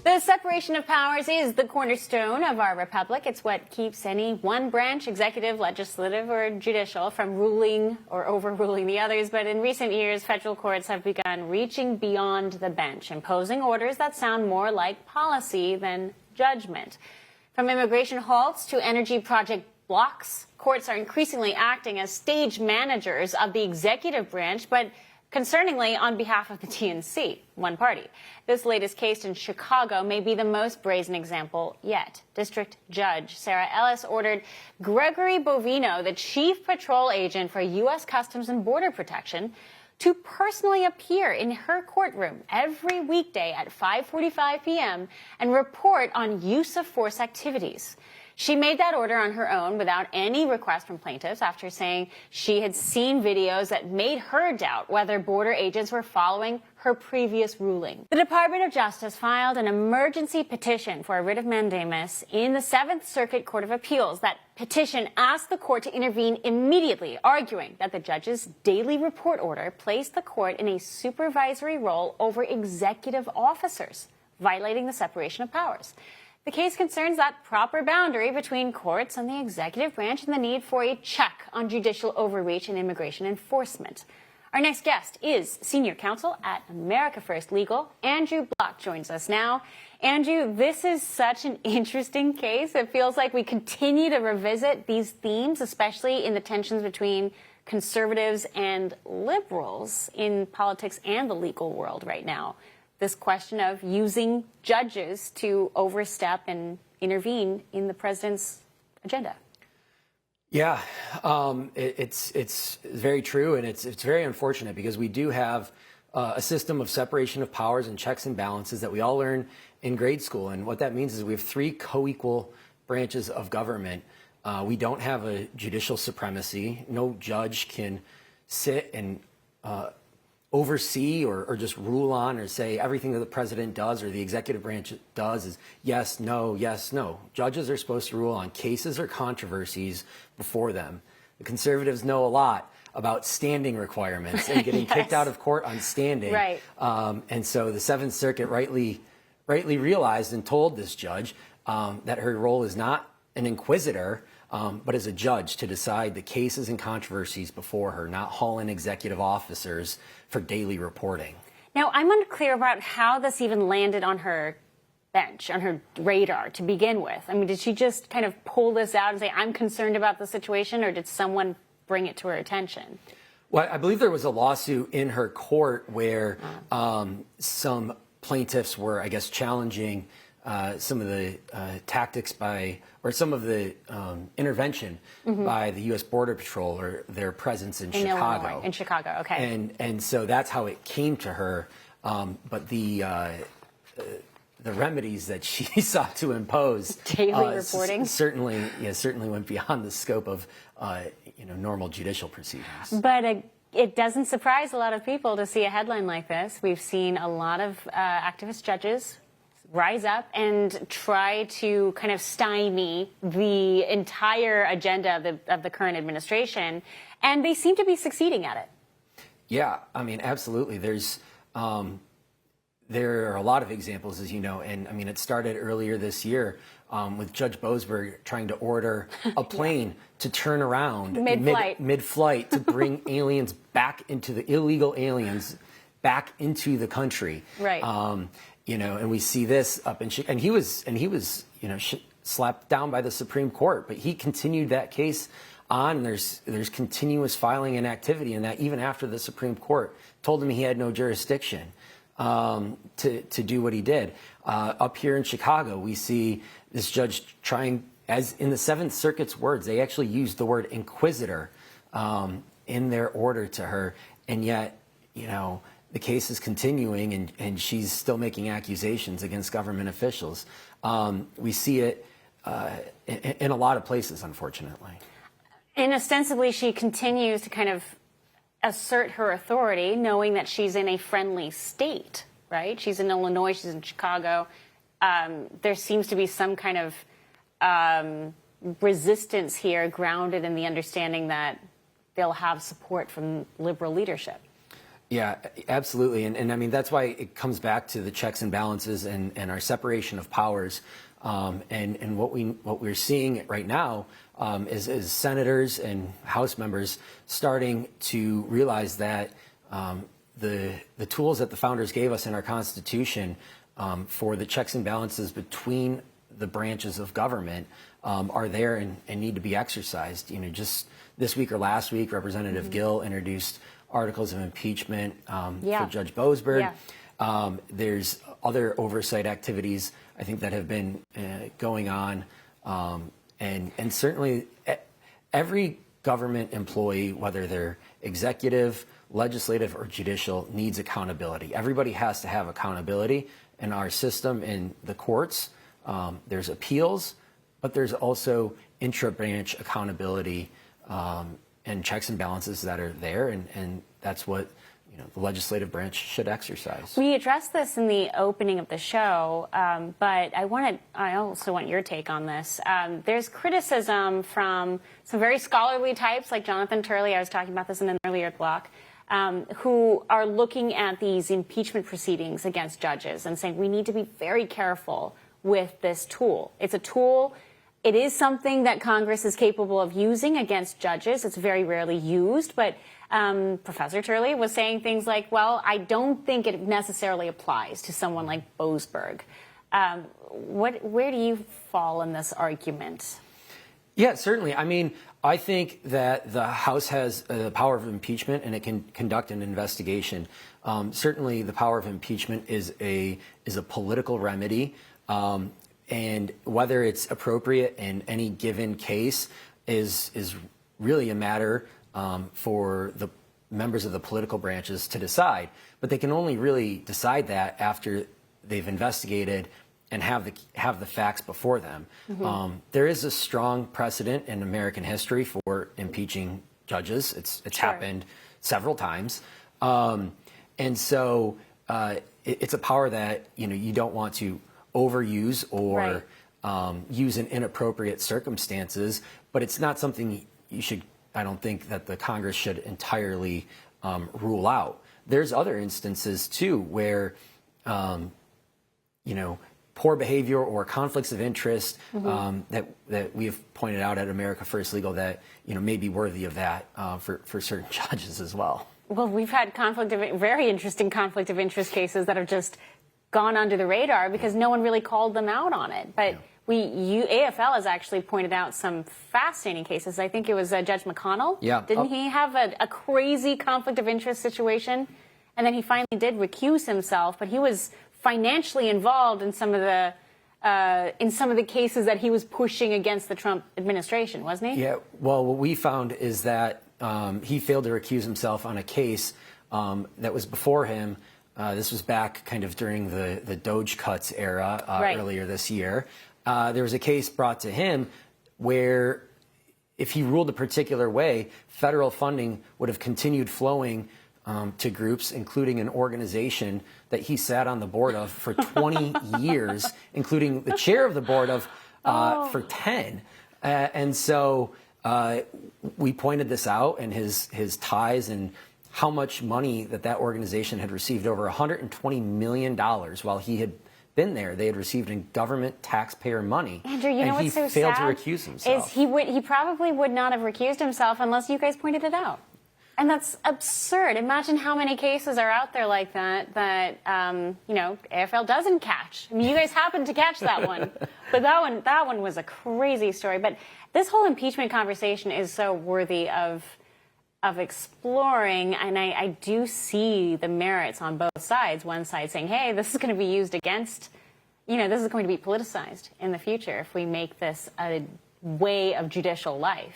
The separation of powers is the cornerstone of our republic. It's what keeps any one branch, executive, legislative, or judicial, from ruling or overruling the others. But in recent years, federal courts have begun reaching beyond the bench, imposing orders that sound more like policy than judgment. From immigration halts to energy project blocks, courts are increasingly acting as stage managers of the executive branch, but concerningly, on behalf of the DNC, one party. This latest case in Chicago may be the most brazen example yet. District Judge Sarah Ellis ordered Gregory Bovino, the chief patrol agent for U.S. Customs and Border Protection, to personally appear in her courtroom every weekday at 5:45 p.m. and report on use of force activities. She made that order on her own without any request from plaintiffs after saying she had seen videos that made her doubt whether border agents were following her previous ruling. The Department of Justice filed an emergency petition for a writ of mandamus in the Seventh Circuit Court of Appeals. That petition asked the court to intervene immediately, arguing that the judge's daily report order placed the court in a supervisory role over executive officers, violating the separation of powers. The case concerns that proper boundary between courts and the executive branch and the need for a check on judicial overreach and immigration enforcement. Our next guest is Senior Counsel at America First Legal. Andrew Block joins us now. Andrew, this is such an interesting case. It feels like we continue to revisit these themes, especially in the tensions between conservatives and liberals in politics and the legal world right now. This question of using judges to overstep and intervene in the president's agenda. Yeah, it's very true, and it's very unfortunate because we do have a system of separation of powers and checks and balances that we all learn in grade school. And what that means is we have three co-equal branches of government. We don't have a judicial supremacy. No judge can sit and oversee or just rule on or say everything that the president does or the executive branch does is yes, no, yes, no. Judges are supposed to rule on cases or controversies before them. The conservatives know a lot about standing requirements and getting kicked out of court on standing. Right. And so the Seventh Circuit rightly realized and told this judge that her role is not an inquisitor, but as a judge to decide the cases and controversies before her, not haul in executive officers for daily reporting. Now, I'm unclear about how this even landed on her bench, on her radar to begin with. I mean, did she just kind of pull this out and say, I'm concerned about the situation, or did someone bring it to her attention? Well, I believe there was a lawsuit in her court where some plaintiffs were, I guess, challenging some of the tactics or some of the intervention by the U.S. Border Patrol or their presence in Chicago. Illinois, in Chicago, okay. And so that's how it came to her. But the remedies that she sought to impose daily reporting certainly went beyond the scope of normal judicial proceedings. But it doesn't surprise a lot of people to see a headline like this. We've seen a lot of activist judges rise up and try to kind of stymie the entire agenda of the current administration, and they seem to be succeeding at it. Yeah, I mean, absolutely. There are a lot of examples, as you know, and I mean, it started earlier this year with Judge Boasberg trying to order a plane to turn around mid-flight to bring aliens back into the illegal aliens back into the country. Right. And we see this up in Chicago, and he was slapped down by the Supreme Court, but he continued that case on. And there's continuous filing and activity in that, even after the Supreme Court told him he had no jurisdiction to do what he did. Up here in Chicago, we see this judge trying, as in the Seventh Circuit's words, they actually used the word inquisitor in their order to her, and yet, the case is continuing, and she's still making accusations against government officials. We see it in a lot of places, unfortunately. And ostensibly, she continues to kind of assert her authority, knowing that she's in a friendly state, right? She's in Illinois, she's in Chicago. There seems to be some kind of resistance here grounded in the understanding that they'll have support from liberal leadership. Yeah, absolutely. And I mean, that's why it comes back to the checks and balances and our separation of powers. And what we're seeing right now is senators and House members starting to realize that the tools that the founders gave us in our Constitution for the checks and balances between the branches of government are there and need to be exercised. You know, just this week or last week, Representative Gill introduced articles of impeachment for Judge Boasberg. Yeah. There's other oversight activities, I think, that have been going on. And certainly every government employee, whether they're executive, legislative, or judicial, needs accountability. Everybody has to have accountability in our system, in the courts. There's appeals, but there's also intra-branch accountability and checks and balances that are there, and that's what the legislative branch should exercise. We addressed this in the opening of the show, but I also want your take on this. There's criticism from some very scholarly types like Jonathan Turley, I was talking about this in an earlier block, who are looking at these impeachment proceedings against judges and saying we need to be very careful with this tool. It's a tool. It is something that Congress is capable of using against judges. It's very rarely used, but Professor Turley was saying things like, well, I don't think it necessarily applies to someone like Boasberg. Where do you fall in this argument? Yeah, certainly. I mean, I think that the House has the power of impeachment and it can conduct an investigation. Certainly the power of impeachment is a political remedy. And whether it's appropriate in any given case is really a matter for the members of the political branches to decide. But they can only really decide that after they've investigated and have the facts before them. There is a strong precedent in American history for impeaching judges. It's happened several times. And so it's a power that you don't want to overuse or use in inappropriate circumstances, but it's not something I don't think that the Congress should entirely rule out. There's other instances too where poor behavior or conflicts of interest that we have pointed out at America First Legal that may be worthy of that for certain judges as well. Well, we've had very interesting conflict of interest cases that have just gone under the radar because no one really called them out on it. But AFL has actually pointed out some fascinating cases. I think it was Judge McConnell. Yeah. Didn't he have a crazy conflict of interest situation? And then he finally did recuse himself, but he was financially involved in some of the cases that he was pushing against the Trump administration, wasn't he? Yeah. Well, what we found is that he failed to recuse himself on a case that was before him. This was back kind of during the Doge cuts era earlier this year. There was a case brought to him where if he ruled a particular way, federal funding would have continued flowing to groups, including an organization that he sat on the board of for 20 years, including the chair of the board of for 10. And so we pointed this out, and his ties and how much money that organization had received, over $120 million while he had been there. They had received in government taxpayer money. Andrew, you know what's so sad? And he failed to recuse himself. Is he probably would not have recused himself unless you guys pointed it out. And that's absurd. Imagine how many cases are out there like that AFL doesn't catch. I mean, you guys happened to catch that one. But that one was a crazy story. But this whole impeachment conversation is so worthy of exploring, and I do see the merits on both sides. One side saying, hey, this is going to be used against, this is going to be politicized in the future if we make this a way of judicial life.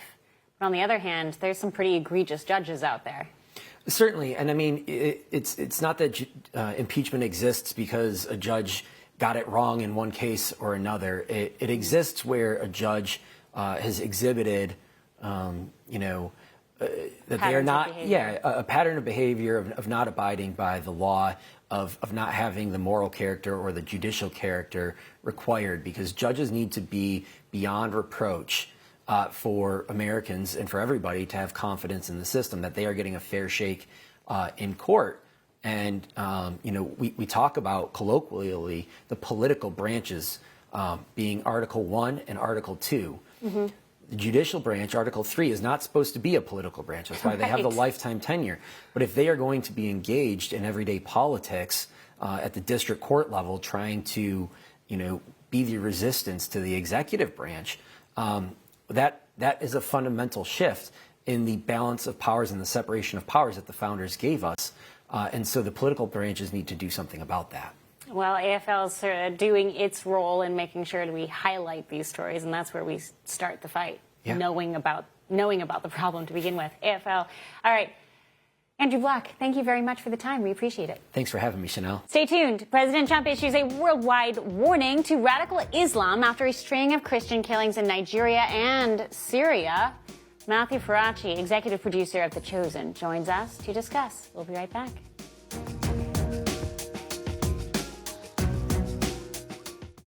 But on the other hand, there's some pretty egregious judges out there. Certainly, and I mean, it's not that impeachment exists because a judge got it wrong in one case or another. It exists where a judge has exhibited, that they are not, a pattern of behavior of not abiding by the law, of not having the moral character or the judicial character required, because judges need to be beyond reproach for Americans and for everybody to have confidence in the system, that they are getting a fair shake in court. And, we talk about colloquially the political branches being Article 1 and Article 2. Mm-hmm. The judicial branch, Article 3, is not supposed to be a political branch. That's why they have the lifetime tenure. But if they are going to be engaged in everyday politics at the district court level, trying to, be the resistance to the executive branch, that is a fundamental shift in the balance of powers and the separation of powers that the founders gave us. And so the political branches need to do something about that. Well, AFL is sort of doing its role in making sure that we highlight these stories, and that's where we start the fight, knowing about the problem to begin with. AFL. All right. Andrew Block, thank you very much for the time. We appreciate it. Thanks for having me, Chanel. Stay tuned. President Trump issues a worldwide warning to radical Islam after a string of Christian killings in Nigeria and Syria. Matthew Faraci, executive producer of The Chosen, joins us to discuss. We'll be right back.